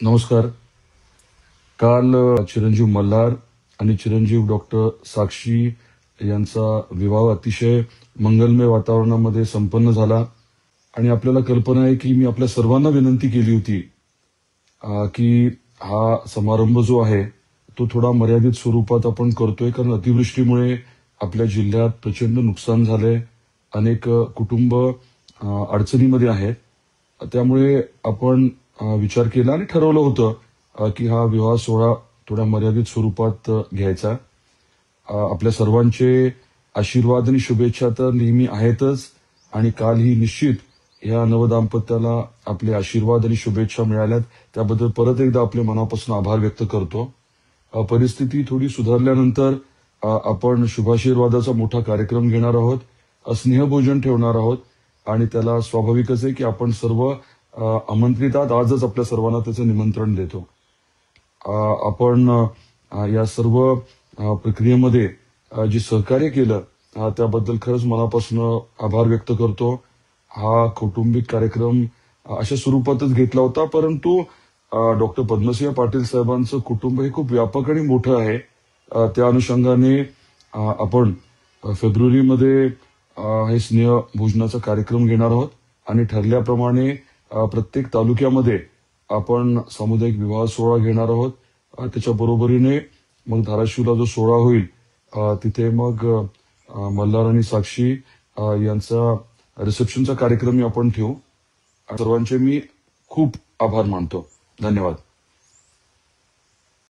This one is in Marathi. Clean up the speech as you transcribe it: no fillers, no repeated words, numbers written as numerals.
नमस्कार. काल चिरंजीव मल्हार आणि चिरंजीव डॉक्टर साक्षी यांचा विवाह अतिशय मंगलमय वातावरणामध्ये संपन्न झाला आणि आपल्याला कल्पना आहे की मी आपल्या सर्वांना विनंती केली होती की हा समारंभ जो आहे तो थोडा मर्यादित स्वरूपात आपण करतोय, कारण अतिवृष्टीमुळे आपल्या जिल्ह्यात प्रचंड नुकसान झालंय. अनेक कुटुंब अडचणीमध्ये आहेत. त्यामुळे आपण विचार केला आणि ठरवलं होतं की हा विवाह सोहळा थोड्या मर्यादित स्वरूपात घ्यायचा. आपल्या सर्वांचे आशीर्वाद आणि शुभेच्छा तर नेहमी आहेतच आणि काल ही निश्चित या नवदाम्पत्याला आपले आशीर्वाद आणि शुभेच्छा मिळाल्यात. त्याबद्दल परत एकदा आपले मनापासून आभार व्यक्त करतो. परिस्थिती थोडी सुधारल्यानंतर आपण शुभाशीर्वादाचा मोठा कार्यक्रम घेणार आहोत. स्नेहभोजन ठेवणार आहोत आणि त्याला स्वाभाविकच आहे की आपण सर्व आमंत्रित आहात. आजच आपल्या सर्वांना त्याचं निमंत्रण देतो. आपण या सर्व प्रक्रियेमध्ये जे सहकार्य केलं त्याबद्दल खरंच मनापासून आभार व्यक्त करतो. हा कौटुंबिक कार्यक्रम अशा स्वरूपातच घेतला होता, परंतु डॉक्टर पद्मसिंह पाटील साहेबांचं कुटुंब हे खूप व्यापक आणि मोठं आहे. त्या अनुषंगाने आपण फेब्रुवारीमध्ये हे स्नेह भोजनाचा कार्यक्रम घेणार आहोत आणि ठरल्याप्रमाणे प्रत्येक तालुक्यामध्ये आपण सामुदायिक विवाह सोहळा घेणार आहोत. त्याच्या बरोबरीने मग धाराशिवला जो सोहळा होईल तिथे मग मल्हार आणि साक्षी यांचा रिसेप्शनचा कार्यक्रम आपण ठेवू. सर्वांचे मी खूप आभार मानतो. धन्यवाद.